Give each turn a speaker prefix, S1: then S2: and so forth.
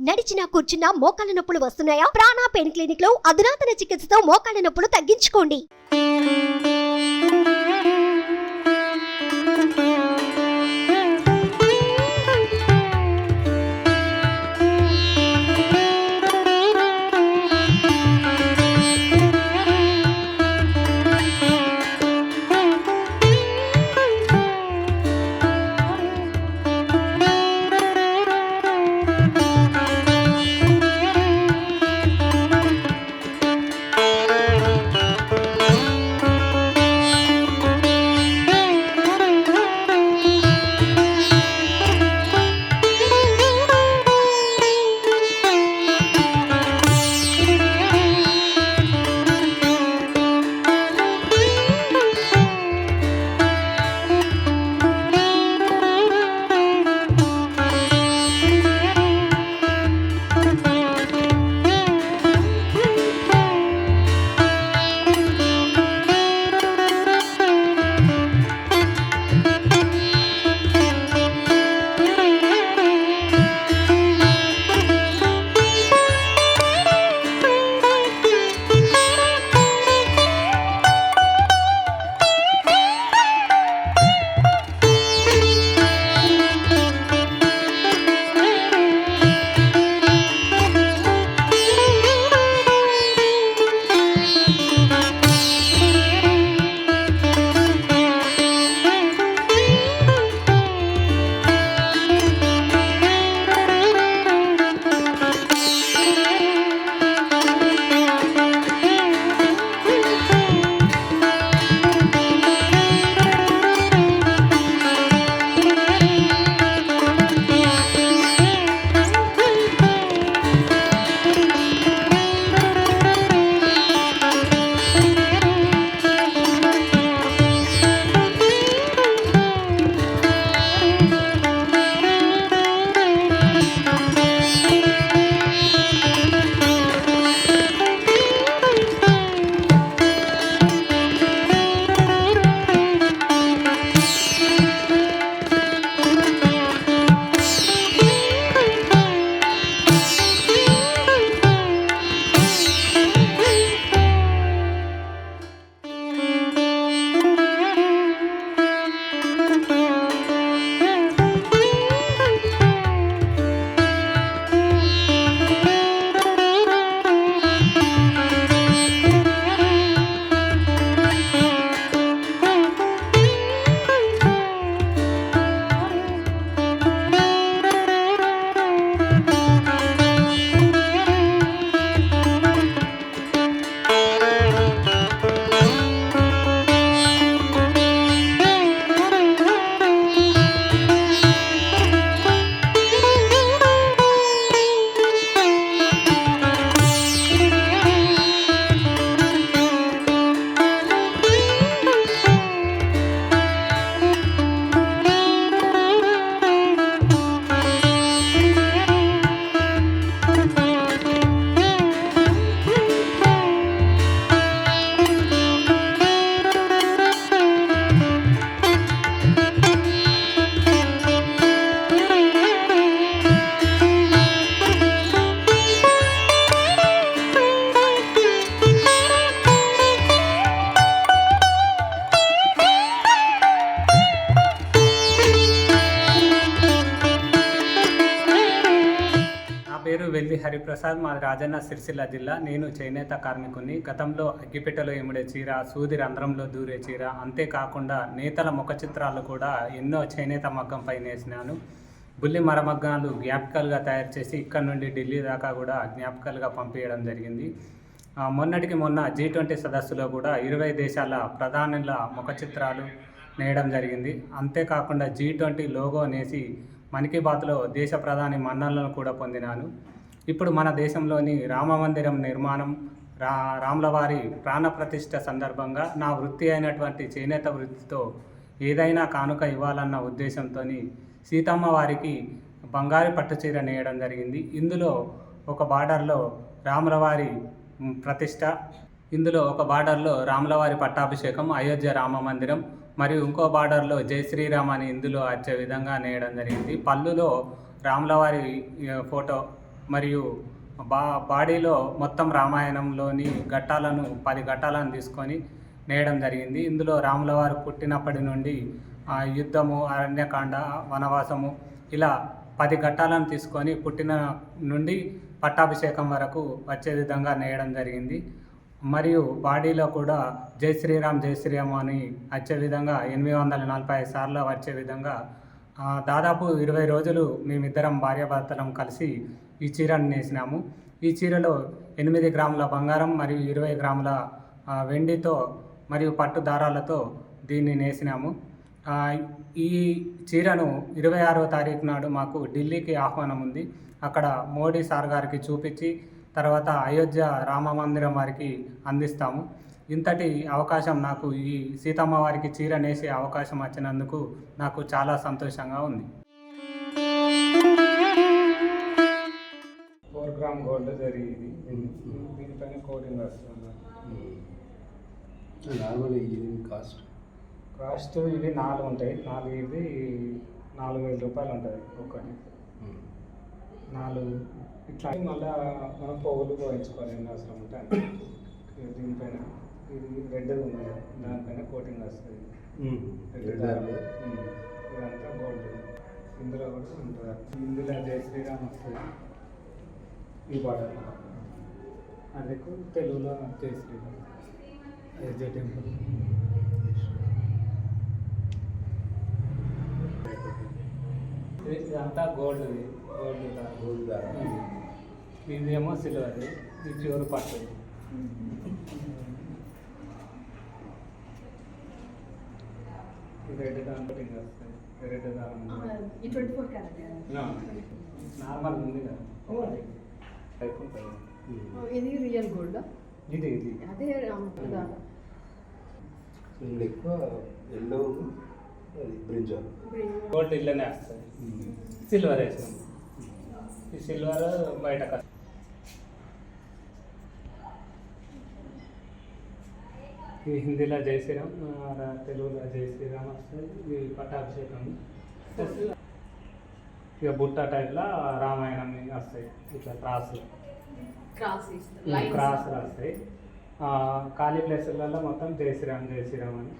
S1: నడిచినా కూర్చున్నా మోకాళ్ళ నొప్పులు వస్తున్నాయా? ప్రాణ పెయిన్ క్లినిక్ లో అధునాతన చికిత్సతో మోకాళ్ళ నొప్పులు తగ్గించుకోండి.
S2: పేరు వెల్లి హరిప్రసాద్, మాది రాజన్న సిరిసిల్ల జిల్లా. నేను చేనేత కార్మికుని. గతంలో అగ్గిపెట్టెలో ఎముడే చీర, సూది రంధ్రంలో దూరే చీర, అంతేకాకుండా నేతల ముఖ చిత్రాలు కూడా ఎన్నో చేనేత మగ్గంపై నేసినాను. బుల్లి మరమగ్గాలు జ్ఞాపికలుగా తయారు చేసి ఇక్కడ నుండి ఢిల్లీ దాకా కూడా జ్ఞాపికలుగా పంపించడం జరిగింది. మొన్నటికి మొన్న G20 సదస్సులో కూడా 20 దేశాల ప్రధానుల ముఖ చిత్రాలు నేయడం జరిగింది. అంతేకాకుండా G20 లోగో నేసి మన్ కీ బాత్లో దేశ ప్రధాని మన్ననలను కూడా పొందినాను. ఇప్పుడు మన దేశంలోని రామ మందిరం నిర్మాణం, రాములవారి ప్రాణప్రతిష్ఠ సందర్భంగా నా వృత్తి అయినటువంటి చేనేత వృత్తితో ఏదైనా కానుక ఇవ్వాలన్న ఉద్దేశంతో సీతమ్మ వారికి బంగారు పట్టుచీర నేయడం జరిగింది. ఇందులో ఒక బార్డర్లో రాములవారి ప్రతిష్ట, ఇందులో ఒక బార్డర్లో రాములవారి పట్టాభిషేకం, అయోధ్య రామ మందిరం, మరియు ఇంకో బార్డర్లో జై శ్రీరామ్ అని ఇందులో వచ్చే విధంగా నేయడం జరిగింది. పళ్ళులో రాములవారి ఫోటో మరియు బాడీలో మొత్తం రామాయణంలోని ఘట్టాలను 10 ఘట్టాలను తీసుకొని నేయడం జరిగింది. ఇందులో రాముల వారు పుట్టినప్పటి నుండి యుద్ధము, అరణ్యకాండ, వనవాసము ఇలా 10 ఘట్టాలను తీసుకొని పుట్టిన నుండి పట్టాభిషేకం వరకు వచ్చే విధంగా నేయడం జరిగింది. మరియు బాడీలో కూడా జై శ్రీరామ్ జై శ్రీరామ్ అని వచ్చే విధంగా 845 సార్లు వచ్చే విధంగా దాదాపు 20 రోజులు మేమిద్దరం భార్యాభర్తలం కలిసి ఈ చీరను నేసినాము. ఈ చీరలో 8 గ్రాముల బంగారం మరియు 20 గ్రాముల వెండితో మరియు పట్టు దారాలతో దీన్ని నేసినాము. ఈ చీరను 26వ తారీఖు నాడు మాకు ఢిల్లీకి ఆహ్వానం ఉంది. అక్కడ మోడీ సార్ గారికి చూపించి తర్వాత అయోధ్య రామ మందిరం వారికి అందిస్తాము. ఇంతటి అవకాశం నాకు ఈ సీతమ్మ వారికి చీర నేసే అవకాశం వచ్చినందుకు నాకు చాలా సంతోషంగా ఉంది. 4 గ్రామ్ గోల్డ్ జరిగింది. దీనిపైన కోటింగ్ వస్తుంది.
S3: నార్మల్ ఇది కాస్ట్
S2: ఇవి 4 ఉంటాయి. 4 ఇవి 4,000 రూపాయలు ఉంటుంది ఒక్కటి. 4 ఇట్లా మళ్ళీ మనం పోగులు పోయించుకోవాలి ఎన్ని అవసరం ఉంటే అంతే. దీనిపైన ఇది రెడ్ ఉంది, దానిపైన కోటింగ్ వస్తుంది. ఇదంతా గోల్డ్. ఇందులో కూడా ఉంటుంది. ఇందులో జై శ్రీరామ్ వస్తుంది. ఈ బార్డర్ అది తెలుగులో జై శ్రీరామ్ అయోధ్య టెంపుల్. ఇదంతా గోల్డ్ ఇదేమో సిల్వర్, ఇది ప్యూర్ పట్టు. రెడ్ దాని కటింగ్ వస్తుంది. రెడ్ దాని నార్మల్ ఉంది కదా టైప్ ఉంటుంది.
S4: ఇది రియల్ గోల్డ్.
S2: ఇది
S4: అదే
S3: ఎక్కువ ఎల్లో బ్రింజాల్
S2: గోల్డ్ ఇల్లనే వస్తుంది. సిల్వర్ వేసాం. ఈ సిల్వర్ బయట ఇది హిందీలో జై శ్రీరామ్, తెలుగులో జై శ్రీరామ్ వస్తుంది. ఇది పట్టాభిషేకం. ఇక బుట్ట టైప్లో రామాయణం వస్తాయి. ఇట్లా క్రాస్లు వస్తాయి. ఖాళీ ప్లేసులలో మొత్తం జై శ్రీరామ్ జై శ్రీరామ్ అని